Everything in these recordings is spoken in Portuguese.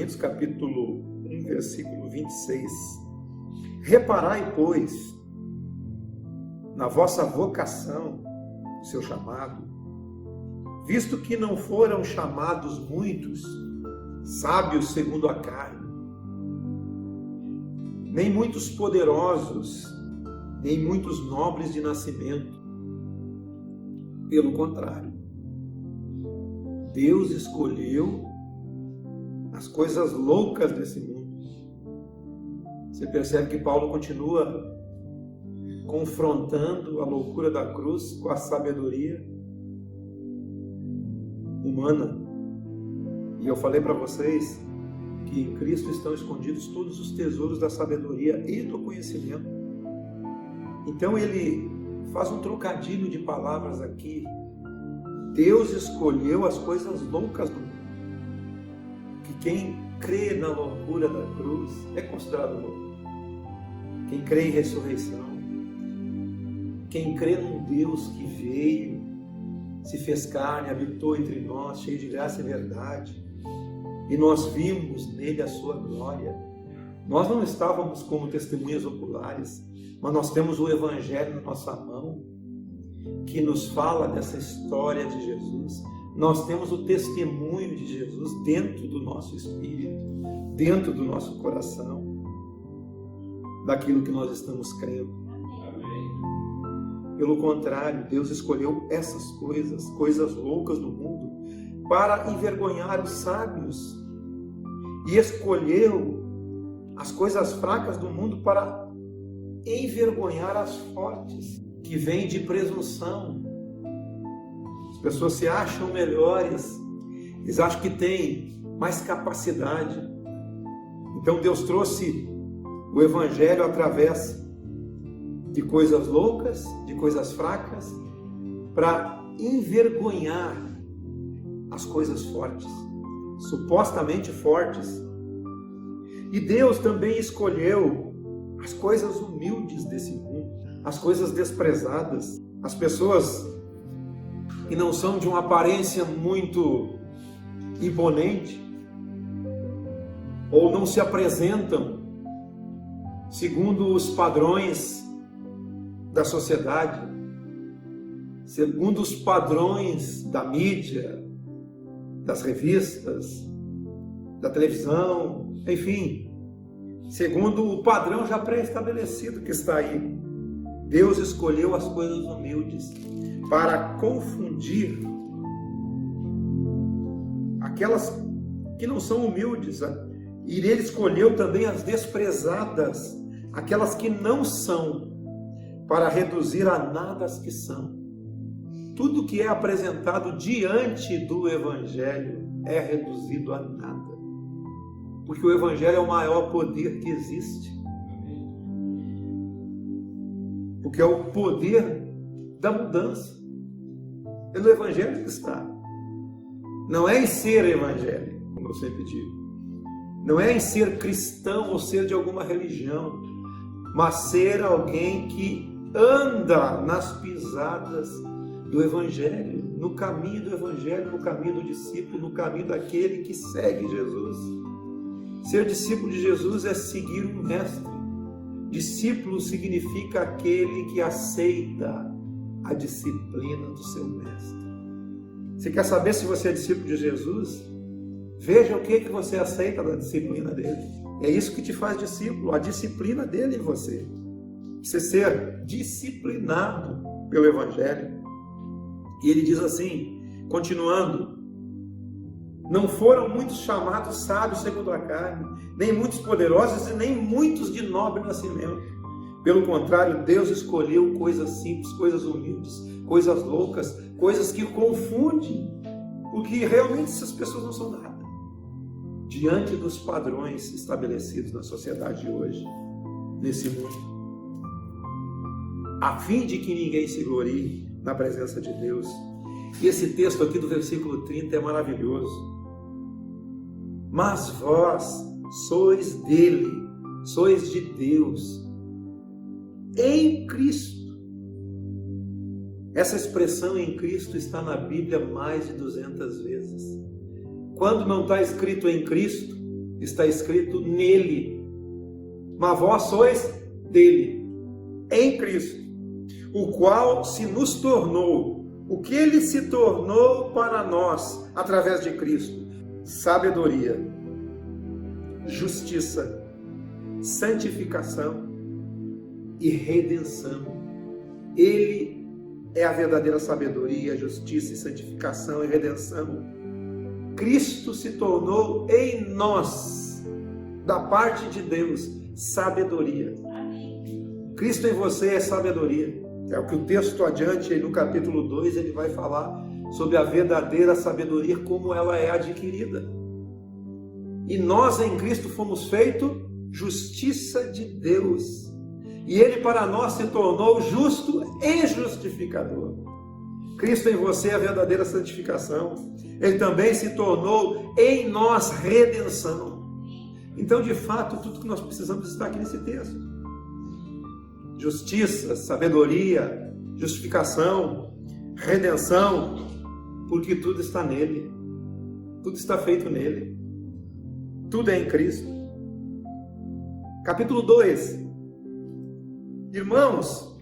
Coríntios, capítulo 1, versículo 26. Reparai, pois, na vossa vocação, o seu chamado, visto que não foram chamados muitos sábios segundo a carne, nem muitos poderosos, nem muitos nobres de nascimento. Pelo contrário, Deus escolheu as coisas loucas desse mundo. Você percebe que Paulo continua confrontando a loucura da cruz com a sabedoria humana. E eu falei para vocês que em Cristo estão escondidos todos os tesouros da sabedoria e do conhecimento. Então ele faz um trocadilho de palavras aqui. Deus escolheu as coisas loucas do mundo. Que quem crê na loucura da cruz é considerado louco. Quem crê em ressurreição, quem crê num Deus que veio, se fez carne, habitou entre nós, cheio de graça e verdade, e nós vimos nele a sua glória. Nós não estávamos como testemunhas oculares, mas nós temos o Evangelho na nossa mão, que nos fala dessa história de Jesus. Nós temos o testemunho de Jesus dentro do nosso espírito, dentro do nosso coração, daquilo que nós estamos crendo. Amém. Pelo contrário, Deus escolheu essas coisas loucas do mundo, para envergonhar os sábios, e escolheu as coisas fracas do mundo para envergonhar as fortes, que vêm de presunção. As pessoas se acham melhores, eles acham que têm mais capacidade. Então Deus trouxe o Evangelho através de coisas loucas, de coisas fracas, para envergonhar as coisas fortes, supostamente fortes. E Deus também escolheu as coisas humildes desse mundo, as coisas desprezadas, as pessoas que não são de uma aparência muito imponente, ou não se apresentam segundo os padrões da sociedade, segundo os padrões da mídia, das revistas, da televisão, enfim, segundo o padrão já pré-estabelecido que está aí. Deus escolheu as coisas humildes para confundir aquelas que não são humildes, e Ele escolheu também as desprezadas, aquelas que não são, para reduzir a nada as que são. Tudo que é apresentado diante do Evangelho é reduzido a nada, porque o Evangelho é o maior poder que existe, porque é o poder da mudança. É no Evangelho que está. Não é em ser evangélico, como eu sempre digo. Não é em ser cristão ou ser de alguma religião, mas ser alguém que anda nas pisadas do Evangelho, no caminho do Evangelho, no caminho do discípulo, no caminho daquele que segue Jesus. Ser discípulo de Jesus é seguir um mestre. Discípulo significa aquele que aceita a disciplina do seu mestre. Você quer saber se você é discípulo de Jesus? Veja o que você aceita da disciplina dele. É isso que te faz discípulo, a disciplina dele em você. Você ser disciplinado pelo Evangelho. E ele diz assim, continuando: não foram muitos chamados sábios segundo a carne, nem muitos poderosos e nem muitos de nobre nascimento. Pelo contrário, Deus escolheu coisas simples, coisas humildes, coisas loucas, coisas que confundem, porque realmente essas pessoas não são nada diante dos padrões estabelecidos na sociedade de hoje, nesse mundo, a fim de que ninguém se glorie na presença de Deus. E esse texto aqui do versículo 30 é maravilhoso. Mas vós sois dele, sois de Deus, em Cristo. Essa expressão em Cristo está na Bíblia mais de 200 vezes. Quando não está escrito em Cristo, está escrito nele. Mas vós sois dele, em Cristo, o qual se nos tornou, o que ele se tornou para nós, através de Cristo: sabedoria, justiça, santificação e redenção. Ele é a verdadeira sabedoria, justiça e santificação e redenção. Cristo se tornou em nós, da parte de Deus, sabedoria. Cristo em você é sabedoria. É o que o texto adiante, no capítulo 2, ele vai falar sobre a verdadeira sabedoria, como ela é adquirida. E nós em Cristo fomos feitos justiça de Deus. E ele para nós se tornou justo e justificador. Cristo em você é a verdadeira santificação. Ele também se tornou em nós redenção. Então, de fato, tudo que nós precisamos está aqui nesse texto. Justiça, sabedoria, justificação, redenção, porque tudo está nele. Tudo está feito nele. Tudo é em Cristo. Capítulo 2. Irmãos,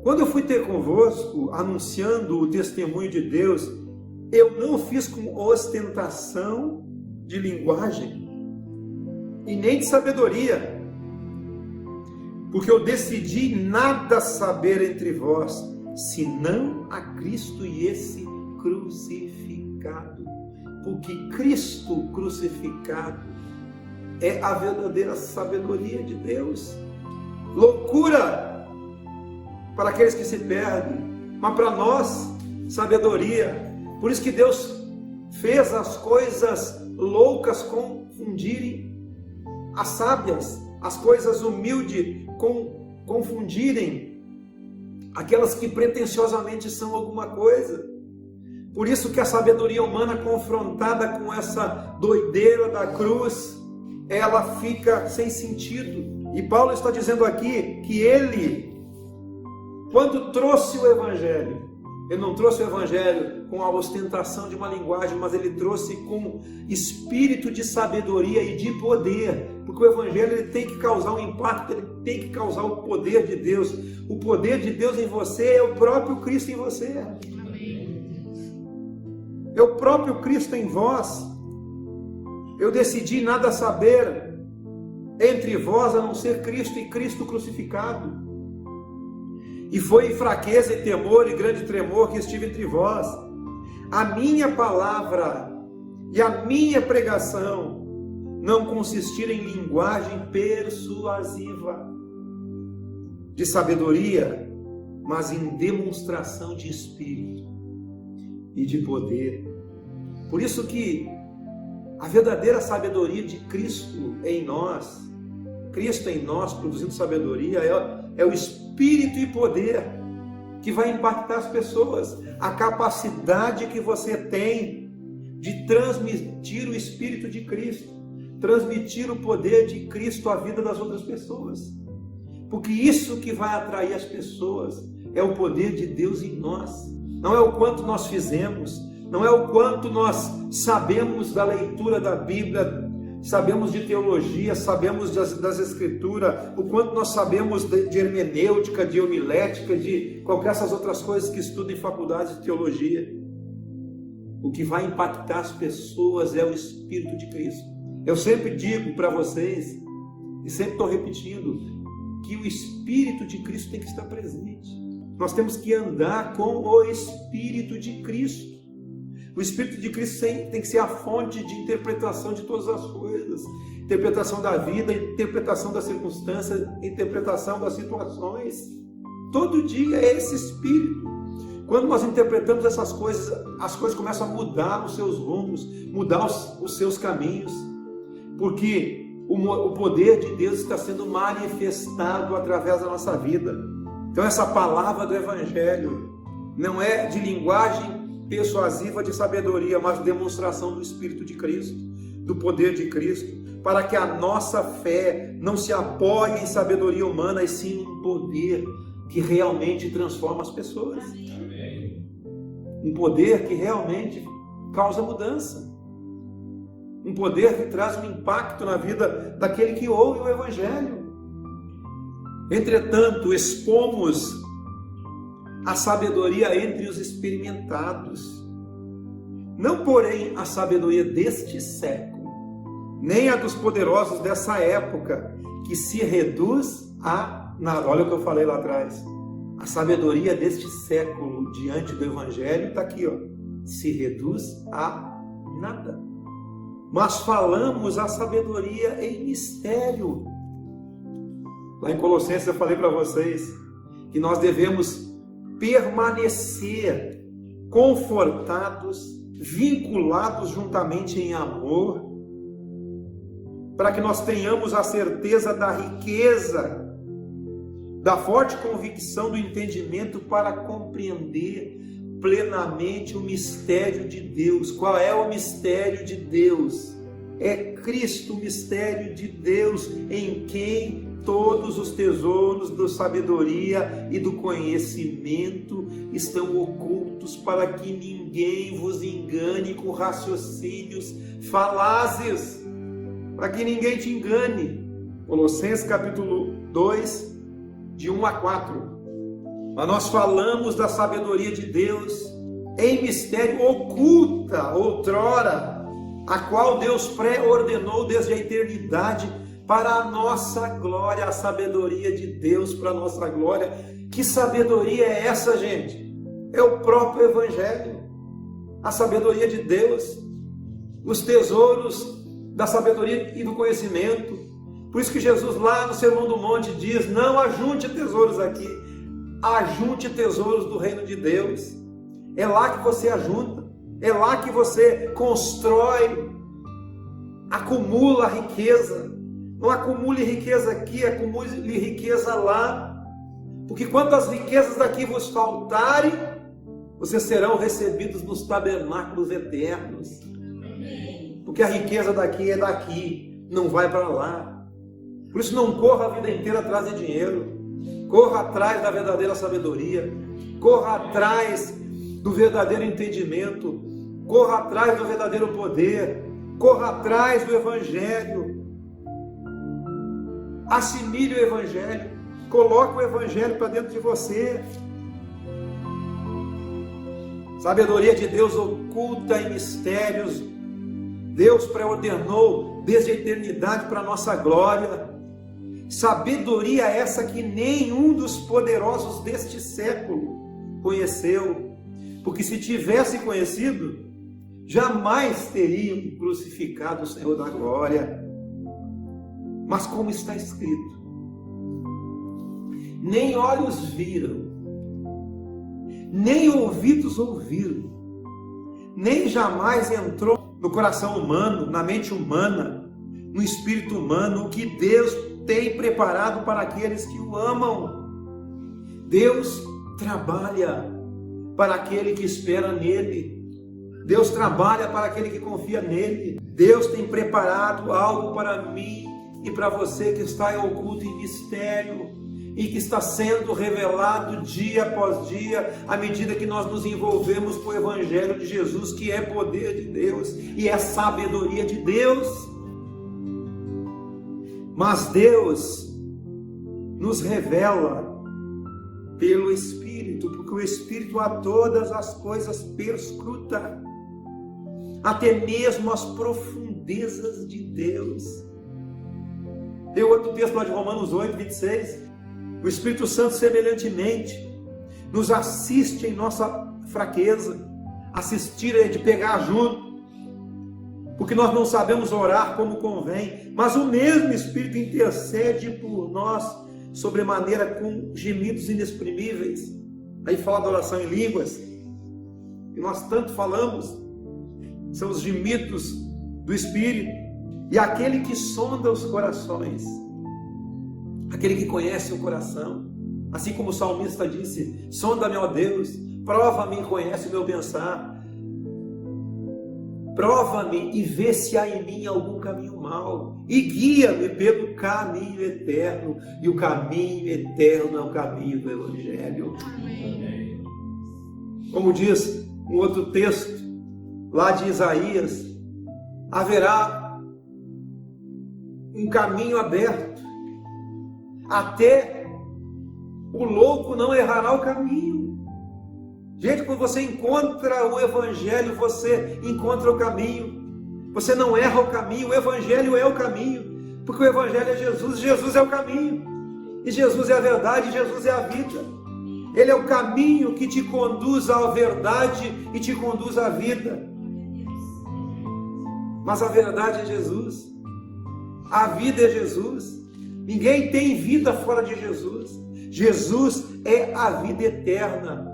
quando eu fui ter convosco, anunciando o testemunho de Deus, eu não fiz com ostentação de linguagem e nem de sabedoria, porque eu decidi nada saber entre vós, senão a Cristo e esse crucificado. Porque Cristo crucificado é a verdadeira sabedoria de Deus. Loucura para aqueles que se perdem, mas para nós, sabedoria. Por isso que Deus fez as coisas loucas confundirem as sábias, as coisas humildes confundirem aquelas que pretensiosamente são alguma coisa. Por isso que a sabedoria humana, confrontada com essa doideira da cruz, ela fica sem sentido. E Paulo está dizendo aqui que ele, quando trouxe o Evangelho, ele não trouxe o Evangelho com a ostentação de uma linguagem, mas ele trouxe com espírito de sabedoria e de poder, porque o Evangelho ele tem que causar um impacto, ele tem que causar o poder de Deus. O poder de Deus em você é o próprio Cristo em você. É o próprio Cristo em vós. Eu decidi nada saber entre vós a não ser Cristo e Cristo crucificado. E foi em fraqueza e temor e grande tremor que estive entre vós. A minha palavra e a minha pregação não consistiram em linguagem persuasiva de sabedoria, mas em demonstração de espírito e de poder. Por isso que a verdadeira sabedoria de Cristo em nós, Cristo em nós produzindo sabedoria, é o espírito e poder que vai impactar as pessoas. A capacidade que você tem de transmitir o espírito de Cristo, transmitir o poder de Cristo à vida das outras pessoas. Porque isso que vai atrair as pessoas é o poder de Deus em nós. Não é o quanto nós fizemos, não é o quanto nós sabemos da leitura da Bíblia, sabemos de teologia, sabemos das Escrituras, o quanto nós sabemos de hermenêutica, de homilética, de qualquer essas outras coisas que estudam em faculdades de teologia. O que vai impactar as pessoas é o Espírito de Cristo. Eu sempre digo para vocês, e sempre estou repetindo, que o Espírito de Cristo tem que estar presente. Nós temos que andar com o Espírito de Cristo. O Espírito de Cristo tem que ser a fonte de interpretação de todas as coisas. Interpretação da vida, interpretação das circunstâncias, interpretação das situações. Todo dia é esse Espírito. Quando nós interpretamos essas coisas, as coisas começam a mudar os seus rumos, mudar os seus caminhos. Porque o poder de Deus está sendo manifestado através da nossa vida. Então essa palavra do Evangelho não é de linguagem persuasiva de sabedoria, mas demonstração do Espírito de Cristo, do poder de Cristo, para que a nossa fé não se apoie em sabedoria humana, e sim em poder que realmente transforma as pessoas. Amém. Um poder que realmente causa mudança. um poder que traz um impacto na vida daquele que ouve o Evangelho. Entretanto, expomos a sabedoria entre os experimentados, não, porém, a sabedoria deste século, nem a dos poderosos dessa época, que se reduz a nada. Olha o que eu falei lá atrás. A sabedoria deste século diante do Evangelho está aqui, ó, se reduz a nada. Mas falamos a sabedoria em mistério. Lá em Colossenses eu falei para vocês que nós devemos permanecer confortados, vinculados juntamente em amor, para que nós tenhamos a certeza da riqueza, da forte convicção do entendimento para compreender plenamente o mistério de Deus. Qual é o mistério de Deus? É Cristo, o mistério de Deus, em quem todos os tesouros da sabedoria e do conhecimento estão ocultos, para que ninguém vos engane com raciocínios falazes, para que ninguém te engane. Colossenses capítulo 2, de 1 a 4. Mas nós falamos da sabedoria de Deus em mistério oculta outrora, a qual Deus pré-ordenou desde a eternidade para a nossa glória. A sabedoria de Deus para a nossa glória. Que sabedoria é essa, gente? É o próprio Evangelho, a sabedoria de Deus, os tesouros da sabedoria e do conhecimento. Por isso que Jesus lá no Sermão do Monte diz: não ajunte tesouros aqui, ajunte tesouros do reino de Deus. É lá que você ajunta, é lá que você constrói, acumula riqueza. Não acumule riqueza aqui, acumule riqueza lá, porque quando as riquezas daqui vos faltarem, vocês serão recebidos nos tabernáculos eternos. Porque a riqueza daqui é daqui, não vai para lá. Por isso não corra a vida inteira atrás de dinheiro, corra atrás da verdadeira sabedoria, corra atrás do verdadeiro entendimento, corra atrás do verdadeiro poder, corra atrás do Evangelho. Assimile o Evangelho, coloque o Evangelho para dentro de você. Sabedoria de Deus oculta em mistérios, Deus pré-ordenou desde a eternidade para a nossa glória. Sabedoria essa que nenhum dos poderosos deste século conheceu, porque se tivesse conhecido, jamais teriam crucificado o Senhor da glória. Mas como está escrito, nem olhos viram, nem ouvidos ouviram, nem jamais entrou no coração humano, na mente humana, no espírito humano, o que Deus tem preparado para aqueles que o amam. Deus trabalha para aquele que espera nele. Deus trabalha para aquele que confia nele. Deus tem preparado algo para mim e para você que está oculto em mistério e que está sendo revelado dia após dia, à medida que nós nos envolvemos com o Evangelho de Jesus, que é poder de Deus e é sabedoria de Deus. Mas Deus nos revela pelo Espírito, porque o Espírito a todas as coisas perscruta, até mesmo as profundezas de Deus. Tem outro texto lá de Romanos 8, 26. O Espírito Santo semelhantemente nos assiste em nossa fraqueza. Assistir é de pegar junto, porque nós não sabemos orar como convém, mas o mesmo Espírito intercede por nós sobremaneira com gemidos inexprimíveis. Aí fala da oração em línguas, que nós tanto falamos, são os gemidos do Espírito. E aquele que sonda os corações, aquele que conhece o coração, assim como o salmista disse: sonda-me, ó Deus, prova-me e conhece o meu pensar, prova-me e vê se há em mim algum caminho mau, e guia-me pelo caminho eterno. E o caminho eterno é o caminho do Evangelho. Amém. Como diz um outro texto lá de Isaías, haverá um caminho aberto, até o louco não errará o caminho. Gente, quando você encontra o Evangelho, você encontra o caminho. Você não erra o caminho, o Evangelho é o caminho, porque o Evangelho é Jesus, Jesus é o caminho, e Jesus é a verdade, Jesus é a vida. Ele é o caminho que te conduz à verdade e te conduz à vida. Mas a verdade é Jesus, a vida é Jesus. Ninguém tem vida fora de Jesus. Jesus é a vida eterna.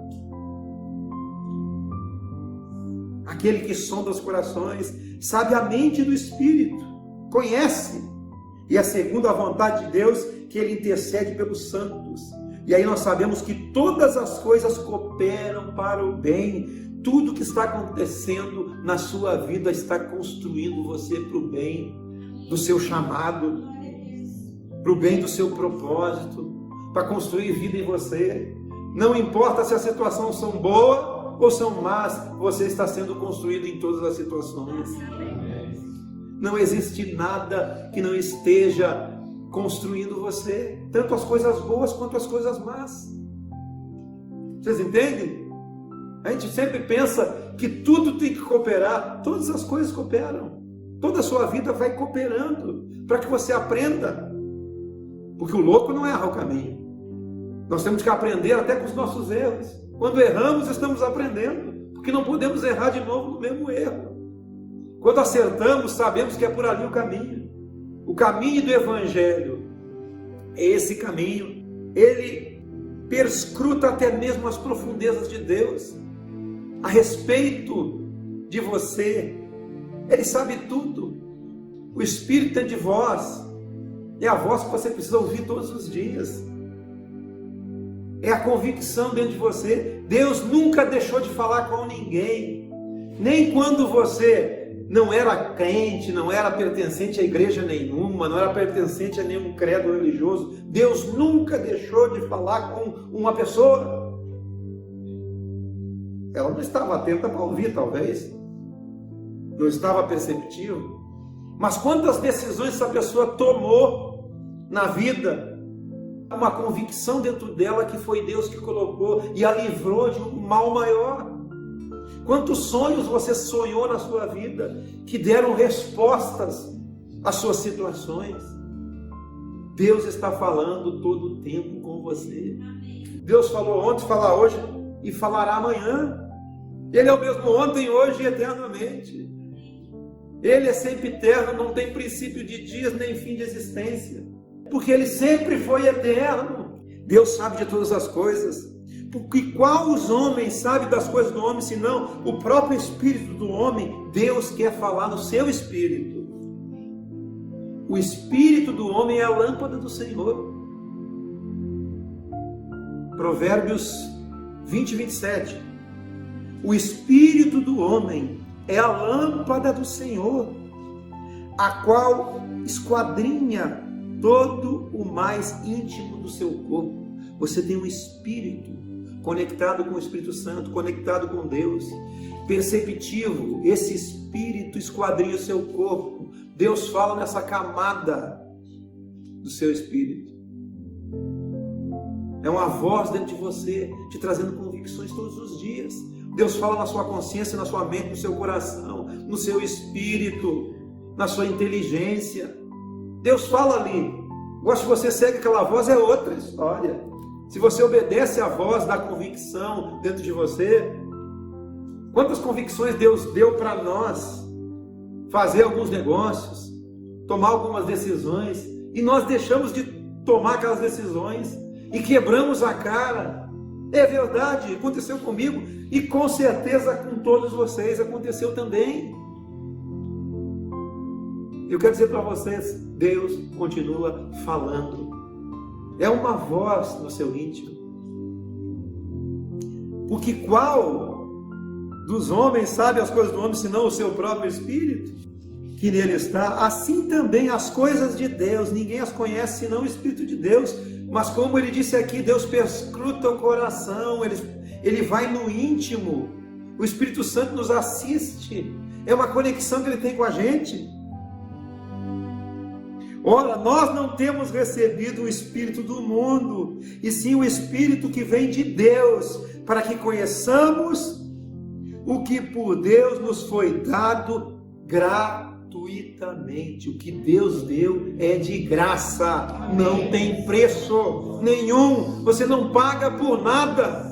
Aquele que sonda os corações, sabe a mente do Espírito, conhece, e é segundo a vontade de Deus que Ele intercede pelos santos. E aí nós sabemos que todas as coisas cooperam para o bem. Tudo que está acontecendo na sua vida está construindo você para o bem do seu chamado, para o bem do seu propósito, para construir vida em você. Não importa se as situações são boas ou são más, você está sendo construído em todas as situações. Não existe nada que não esteja construindo você, tanto as coisas boas quanto as coisas más. Vocês entendem? A gente sempre pensa que tudo tem que cooperar. Todas as coisas cooperam. Toda a sua vida vai cooperando para que você aprenda. Porque o louco não erra o caminho. Nós temos que aprender até com os nossos erros. Quando erramos, estamos aprendendo, porque não podemos errar de novo no mesmo erro. Quando acertamos, sabemos que é por ali o caminho. O caminho do Evangelho é esse caminho. Ele perscruta até mesmo as profundezas de Deus a respeito de você. Ele sabe tudo. O Espírito é de vós, é a voz que você precisa ouvir todos os dias. É a convicção dentro de você. Deus nunca deixou de falar com ninguém. Nem quando você não era crente, não era pertencente a igreja nenhuma, não era pertencente a nenhum credo religioso. Deus nunca deixou de falar com uma pessoa. Ela não estava atenta para ouvir, talvez. Não estava perceptível. Mas quantas decisões essa pessoa tomou na vida? Uma convicção dentro dela que foi Deus que colocou e a livrou de um mal maior. Quantos sonhos você sonhou na sua vida que deram respostas às suas situações? Deus está falando todo o tempo com você. Deus falou ontem, fala hoje e falará amanhã. Ele é o mesmo ontem, hoje e eternamente. Ele é sempre eterno, não tem princípio de dias nem fim de existência. Porque Ele sempre foi eterno. Deus sabe de todas as coisas. Porque qual os homens sabem das coisas do homem, senão o próprio espírito do homem? Deus quer falar no seu espírito. O espírito do homem é a lâmpada do Senhor. Provérbios 20, 27. O espírito do homem é a lâmpada do Senhor, a qual esquadrinha todo o mais íntimo do seu corpo. Você tem um espírito conectado com o Espírito Santo, conectado com Deus, perceptivo. Esse espírito esquadrinha o seu corpo. Deus fala nessa camada do seu espírito. É uma voz dentro de você, te trazendo convicções todos os dias. Deus fala na sua consciência, na sua mente, no seu coração, no seu espírito, na sua inteligência. Deus fala ali. Agora, se você segue aquela voz, é outra história. Se você obedece à voz da convicção dentro de você, quantas convicções Deus deu para nós fazer alguns negócios, tomar algumas decisões, e nós deixamos de tomar aquelas decisões e quebramos a cara. É verdade, aconteceu comigo e com certeza com todos vocês aconteceu também. Eu quero dizer para vocês, Deus continua falando. É uma voz no seu íntimo. Porque qual dos homens sabe as coisas do homem, senão o seu próprio espírito que nele está? Assim também as coisas de Deus, ninguém as conhece senão o Espírito de Deus. Mas como ele disse aqui, Deus perscruta o coração, ele vai no íntimo. O Espírito Santo nos assiste. É uma conexão que Ele tem com a gente. Ora, nós não temos recebido o Espírito do mundo, e sim o Espírito que vem de Deus, para que conheçamos o que por Deus nos foi dado gratuitamente. O que Deus deu é de graça, não tem preço nenhum, você não paga por nada,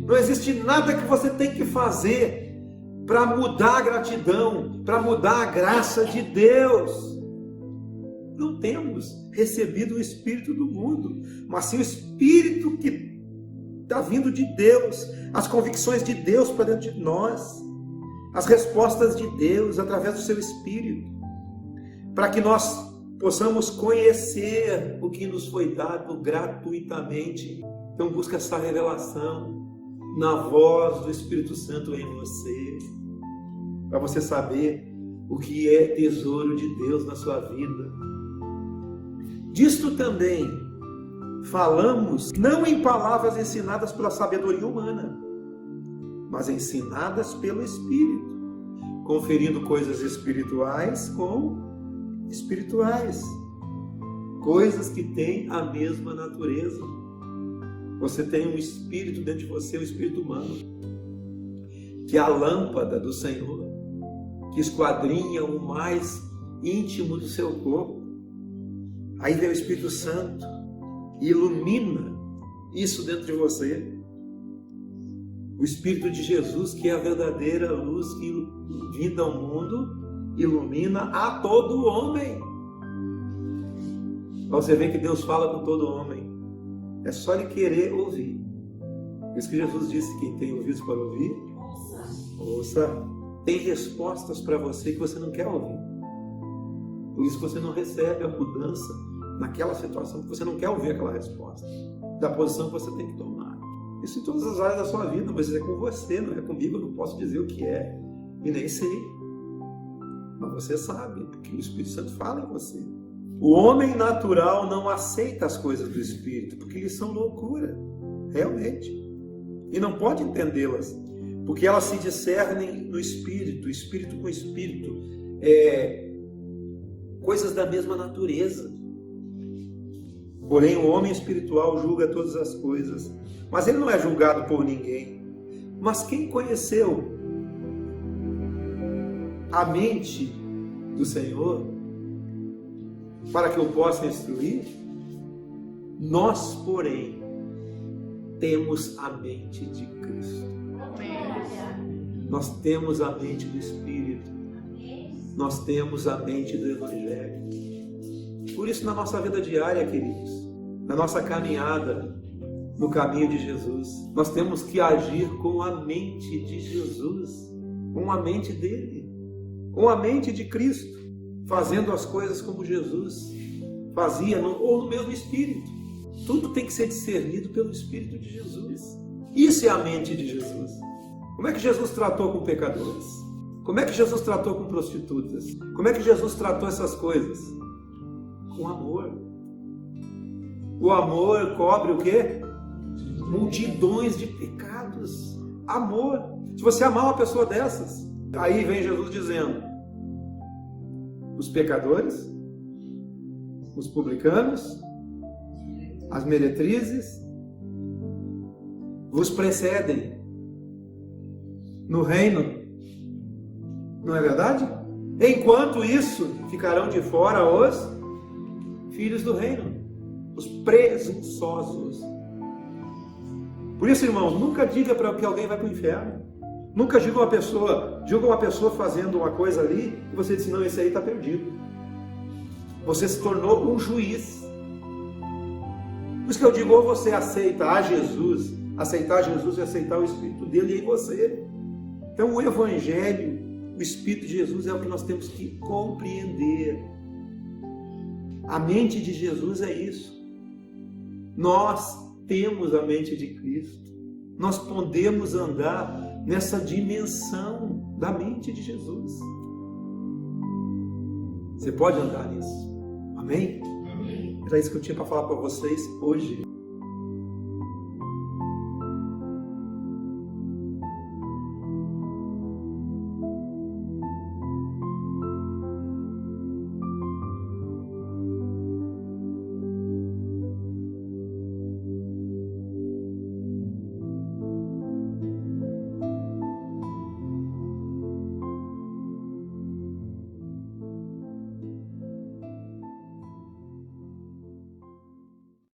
não existe nada que você tem que fazer para mudar a gratidão, para mudar a graça de Deus. Não temos recebido o Espírito do mundo, mas sim o Espírito que está vindo de Deus, as convicções de Deus para dentro de nós, as respostas de Deus através do seu Espírito, para que nós possamos conhecer o que nos foi dado gratuitamente. Então busca essa revelação na voz do Espírito Santo em você, para você saber o que é tesouro de Deus na sua vida. Disto também falamos, não em palavras ensinadas pela sabedoria humana, mas ensinadas pelo Espírito, conferindo coisas espirituais com espirituais, coisas que têm a mesma natureza. Você tem um espírito dentro de você, um espírito humano, que é a lâmpada do Senhor, que esquadrinha o mais íntimo do seu corpo. Aí vem o Espírito Santo e ilumina isso dentro de você. O Espírito de Jesus, que é a verdadeira luz que, vinda ao mundo, ilumina a todo homem. Você vê que Deus fala com todo homem. É só ele querer ouvir. Por isso que Jesus disse: quem tem ouvidos para ouvir, ouça. Tem respostas para você que você não quer ouvir. Por isso você não recebe a mudança naquela situação, porque você não quer ouvir aquela resposta da posição que você tem que tomar. Isso em todas as áreas da sua vida, mas é com você, não é comigo. Eu não posso dizer o que é e nem sei, mas você sabe, porque o Espírito Santo fala em você. O homem natural não aceita as coisas do Espírito, porque eles são loucura, realmente, e não pode entendê-las, porque elas se discernem no Espírito, Espírito com Espírito, coisas da mesma natureza. Porém, o homem espiritual julga todas as coisas, mas ele não é julgado por ninguém. Mas quem conheceu a mente do Senhor para que eu possa instruir? Nós, porém, temos a mente de Cristo. Nós temos a mente do Espírito. Nós temos a mente do Evangelho. Por isso, na nossa vida diária, queridos, na nossa caminhada no caminho de Jesus, nós temos que agir com a mente de Jesus, com a mente dele, com a mente de Cristo, fazendo as coisas como Jesus fazia, ou no mesmo Espírito. Tudo tem que ser discernido pelo Espírito de Jesus. Isso é a mente de Jesus. Como é que Jesus tratou com pecadores? Como é que Jesus tratou com prostitutas? Como é que Jesus tratou essas coisas? Com amor. O amor cobre o quê? Multidões de pecados. Amor. Se você amar uma pessoa dessas, aí vem Jesus dizendo: os pecadores, os publicanos, as meretrizes, vos precedem no reino. Não é verdade? Enquanto isso, ficarão de fora os filhos do reino, os presunçosos. Por isso, irmãos, nunca diga para que alguém vai para o inferno. Nunca julga uma pessoa fazendo uma coisa ali e você diz: não, esse aí está perdido. Você se tornou um juiz. Por isso que eu digo: ou você aceita a Jesus, aceitar Jesus e aceitar o Espírito dele em você. Então o Evangelho, o Espírito de Jesus é o que nós temos que compreender. A mente de Jesus é isso. Nós temos a mente de Cristo. Nós podemos andar nessa dimensão da mente de Jesus. Você pode andar nisso. Amém? Era isso que eu tinha para falar para vocês hoje.